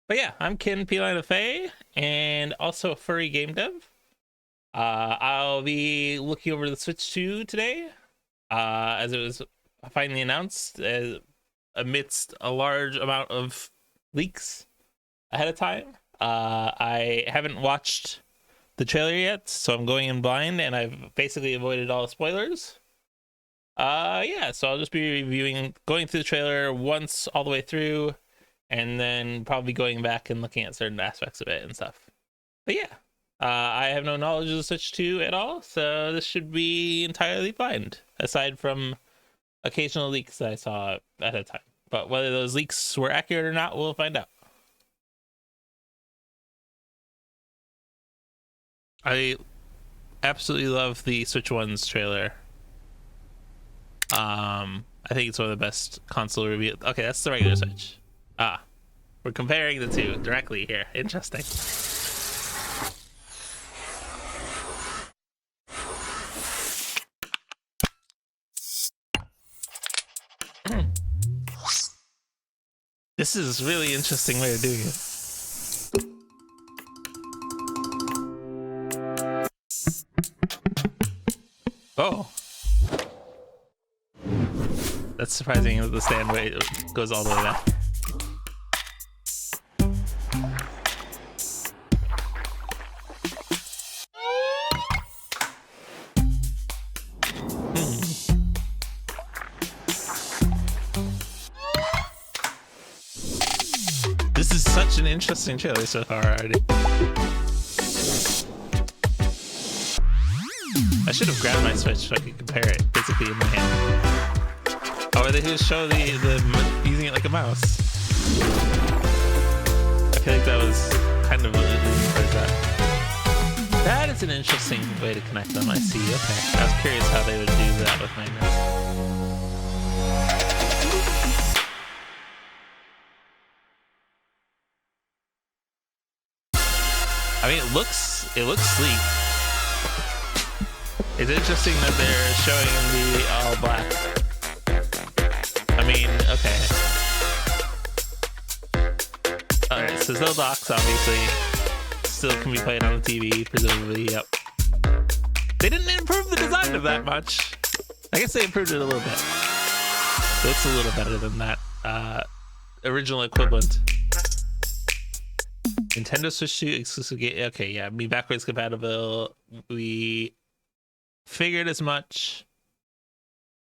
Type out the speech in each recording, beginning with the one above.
But yeah, I'm Ken Furry Fae, and also a furry game dev. I'll be looking over the Switch 2 today, as it was finally announced amidst a large amount of leaks ahead of time. I haven't watched the trailer yet, so I'm going in blind, and I've basically avoided all spoilers. Yeah, so I'll just be reviewing, going through the trailer once all the way through, and then probably going back and looking at certain aspects of it and stuff. But yeah, I have no knowledge of the Switch 2 at all, so this should be entirely blind, aside from occasional leaks that I saw at a time. But whether those leaks were accurate or not, we'll find out. I absolutely love the Switch One's trailer. I think it's one of the best console reviews. Okay, that's the regular Switch. We're comparing the two directly here. Interesting. This is a really interesting way of doing it. Oh. That's surprising that the stand weight goes all the way back. This is such an interesting trailer so far already. I should have grabbed my Switch so I could compare it physically in my hand. Or they just show the using it like a mouse. I feel like that was kind of leaning towards that. That is an interesting way to connect them. I see. Okay, I was curious how they would do that with magnets. I mean, it looks sleek. It's interesting that they're showing the all black. I mean, okay. Alright, so no docks, obviously. Still can be played on the TV, presumably, yep. They didn't improve the design of that much. I guess they improved it a little bit. It looks a little better than that original equivalent. Nintendo Switch 2 exclusive game. Okay, yeah, me backwards compatible. We figured as much.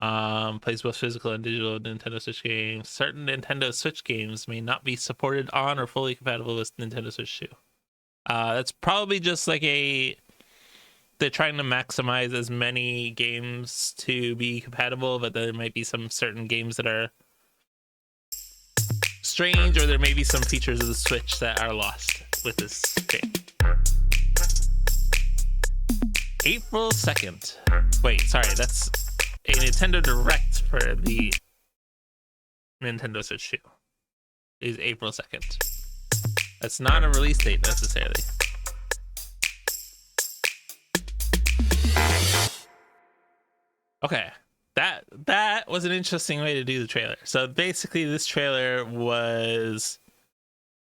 Plays both physical and digital Nintendo Switch games. Certain Nintendo Switch games may not be supported on or fully compatible with Nintendo Switch 2. That's probably just like they're trying to maximize as many games to be compatible, but there might be some certain games that are strange, or there may be some features of the Switch that are lost with this game. April 2nd. Wait, sorry, that's a Nintendo Direct for the Nintendo Switch 2 is April 2nd. That's not a release date necessarily. Okay, that was an interesting way to do the trailer. So basically this trailer was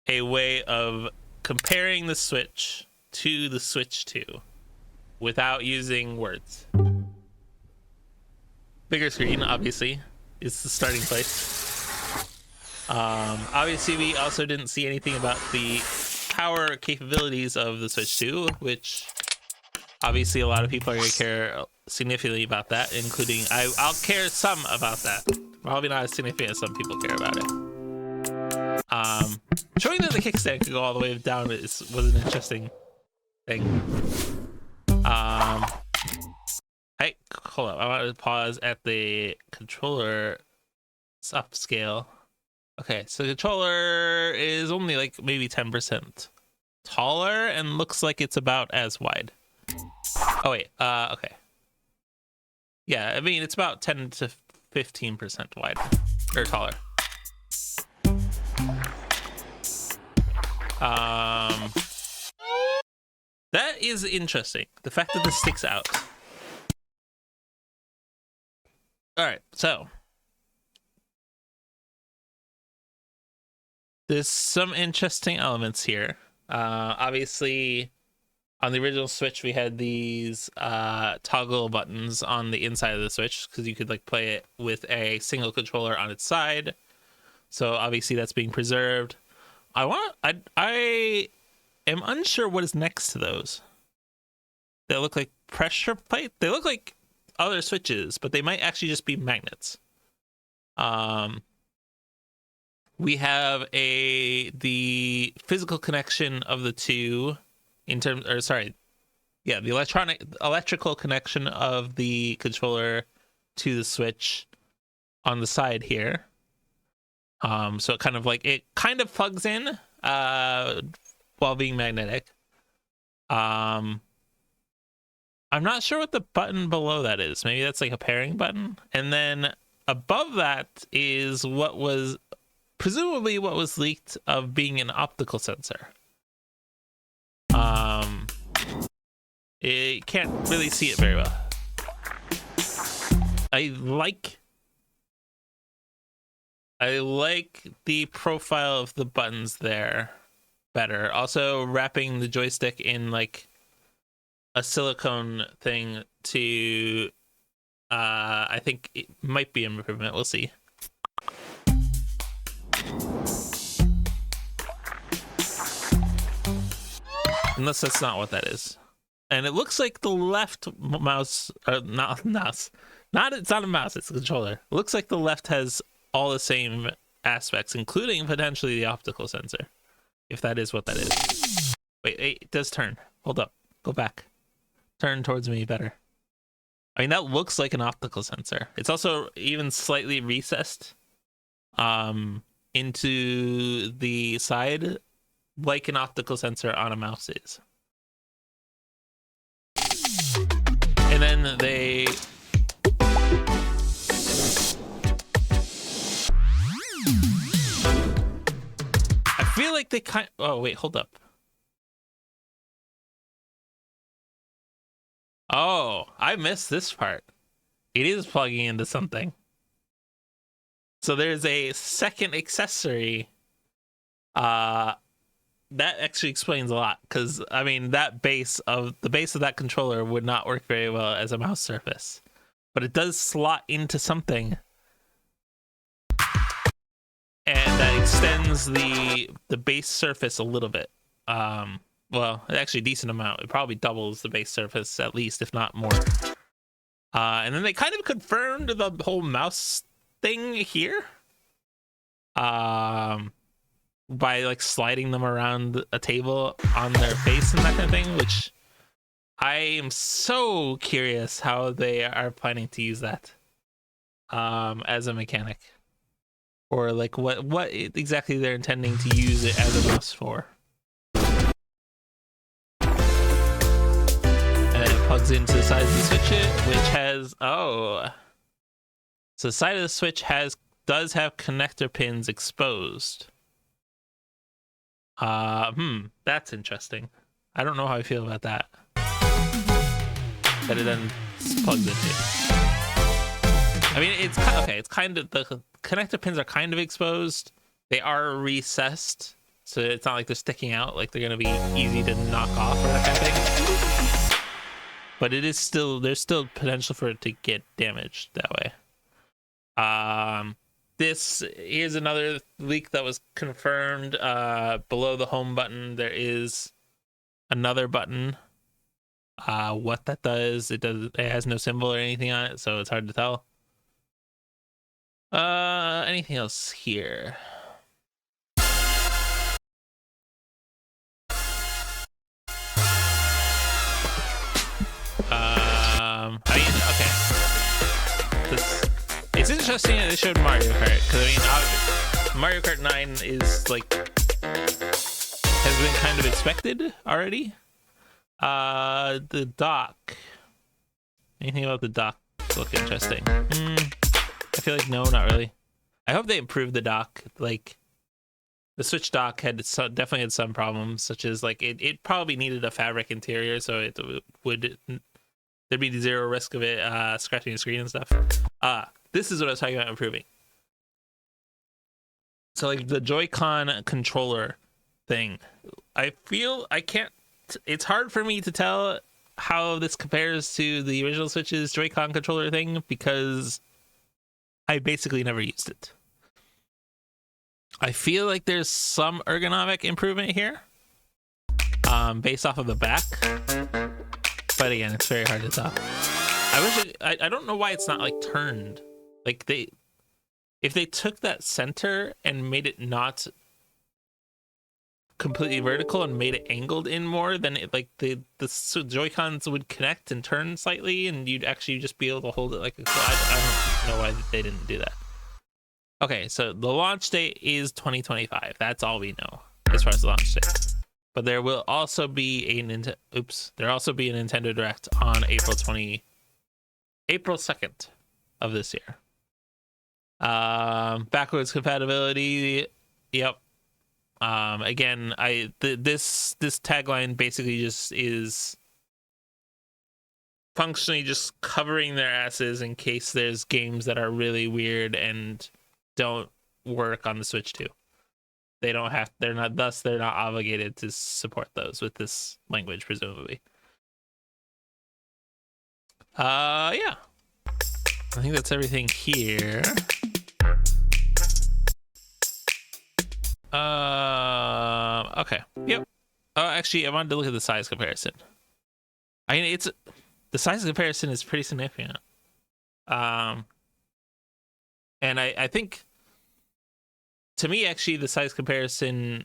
a way of comparing the Switch to the Switch 2 without using words. Bigger screen, obviously, is the starting place. Obviously, we also didn't see anything about the power capabilities of the Switch 2, which obviously a lot of people are going to care significantly about that, including I'll care some about that. Probably not as significant as some people care about it. Showing that the kickstand could go all the way down was an interesting thing. Hey, hold up. I want to pause at the controller upscale. Okay, so the controller is only like maybe 10% taller and looks like it's about as wide. Oh wait, okay. Yeah, I mean it's about 10 to 15% wide or taller. That is interesting. The fact that this sticks out. All right, so there's some interesting elements here. Obviously, on the original Switch, we had these toggle buttons on the inside of the Switch because you could like play it with a single controller on its side. So obviously that's being preserved. I am unsure what is next to those. They look like pressure plate. They look like other switches, but they might actually just be magnets. We have the physical connection of the two in terms, or sorry, yeah, the electrical connection of the controller to the Switch on the side here. So it kind of plugs in while being magnetic. I'm not sure what the button below that is. Maybe that's like a pairing button. And then above that is what was presumably what was leaked of being an optical sensor. It can't really see it very well. I like the profile of the buttons there better. Also wrapping the joystick in like a silicone thing to I think it might be an improvement. We'll see. Unless that's not what that is. And it looks like the left mouse, it's not a mouse, it's a controller. It looks like the left has all the same aspects, including potentially the optical sensor, if that is what that is. Wait, it does turn. Hold up. Go back. Turn towards me better. I mean, that looks like an optical sensor. It's also even slightly recessed into the side, like an optical sensor on a mouse is. And then they I feel like they oh wait, hold up. Oh, I missed this part. It is plugging into something. So there's a second accessory. That actually explains a lot, because I mean the base of that controller would not work very well as a mouse surface, but it does slot into something, and that extends the base surface a little bit. Well, actually a decent amount. It probably doubles the base surface at least, if not more. And then they kind of confirmed the whole mouse thing here. By like sliding them around a table on their face and that kind of thing, which I am so curious how they are planning to use that as a mechanic, or like what exactly they're intending to use it as a mouse for. And it plugs into the side of the Switch, which has so the side of the Switch does have connector pins exposed. That's interesting. I don't know how I feel about that. That it then plugs into. I mean, it's okay. It's kind of, the connector pins are kind of exposed. They are recessed, so it's not like they're sticking out, like they're gonna be easy to knock off or that kind of thing. But it is still, there's still potential for it to get damaged that way. This is another leak that was confirmed. Below the home button, there is another button. What that does, it has no symbol or anything on it, so it's hard to tell. Anything else here? I mean, okay. It's interesting that they showed Mario Kart, because I mean, Mario Kart 9 is like, has been kind of expected already. The dock. Anything about the dock look interesting? I feel like no, not really. I hope they improved the dock. Like, the Switch dock definitely had some problems, such as like it probably needed a fabric interior, so there'd be zero risk of it scratching the screen and stuff. This is what I was talking about improving. So like the Joy-Con controller thing, I feel I can't. It's hard for me to tell how this compares to the original Switch's Joy-Con controller thing because I basically never used it. I feel like there's some ergonomic improvement here, based off of the back, but again, it's very hard to tell. I wish I don't know why it's not like turned. Like if they took that center and made it not completely vertical and made it angled in more, then it like the Joy-Cons would connect and turn slightly, and you'd actually just be able to hold it like a. I don't know why they didn't do that. Okay, so the launch date is 2025. That's all we know as far as the launch date. But there will also be a Nintendo Direct on April 2nd of this year. Backwards compatibility. Yep. Again, this tagline basically just is functionally just covering their asses in case there's games that are really weird and don't work on the Switch 2. They're not obligated to support those with this language, presumably. Yeah. I think that's everything here. Okay. Yep. Oh, actually, I wanted to look at the size comparison. I mean, the size comparison is pretty significant. And I think, to me, actually, the size comparison,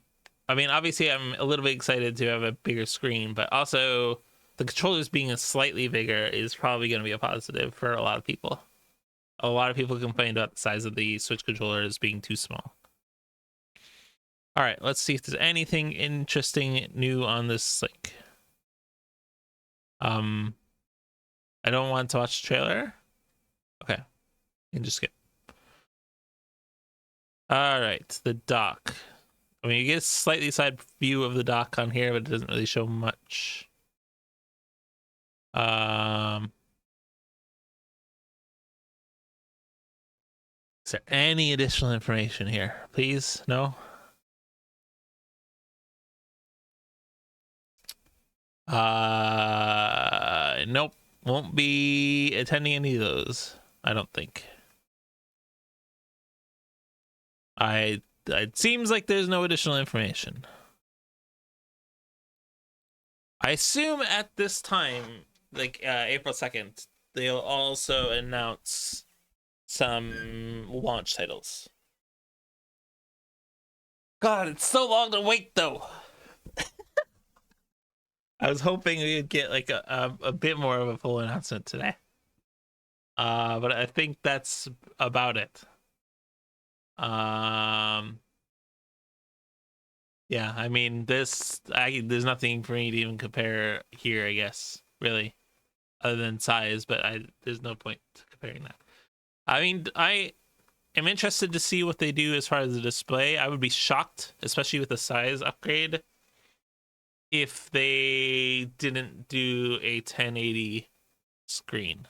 I mean, obviously, I'm a little bit excited to have a bigger screen, but also the controllers being a slightly bigger is probably going to be a positive for a lot of people. A lot of people complained about the size of the Switch controllers being too small. All right, let's see if there's anything interesting new on this link. I don't want to watch the trailer. Okay, you can just skip. All right, the dock. I mean, you get a slightly side view of the dock on here, but it doesn't really show much. Is there any additional information here? Please, no? Nope. Won't be attending any of those, I don't think. It seems like there's no additional information. I assume at this time, like April 2nd, they'll also announce some launch titles. God, it's so long to wait though. I was hoping we'd get like a bit more of a full announcement today. But I think that's about it. Yeah, I mean, there's nothing for me to even compare here, I guess, really, other than size, but there's no point to comparing that. I mean, I am interested to see what they do as far as the display. I would be shocked, especially with the size upgrade, if they didn't do a 1080 screen.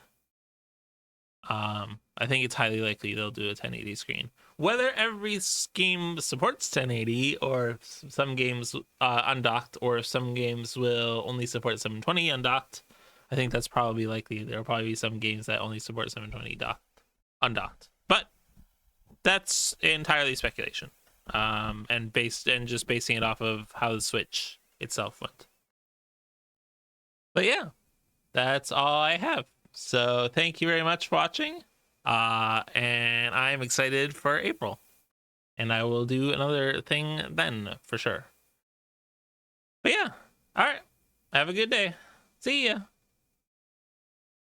I think it's highly likely they'll do a 1080 screen. Whether every game supports 1080 or some games undocked, or if some games will only support 720 undocked, I think that's probably likely. There'll probably be some games that only support 720 undocked. But that's entirely speculation. And just basing it off of how the Switch itself went. But yeah, that's all I have. So thank you very much for watching. And I'm excited for April. And I will do another thing then for sure. But yeah, all right. Have a good day. See ya.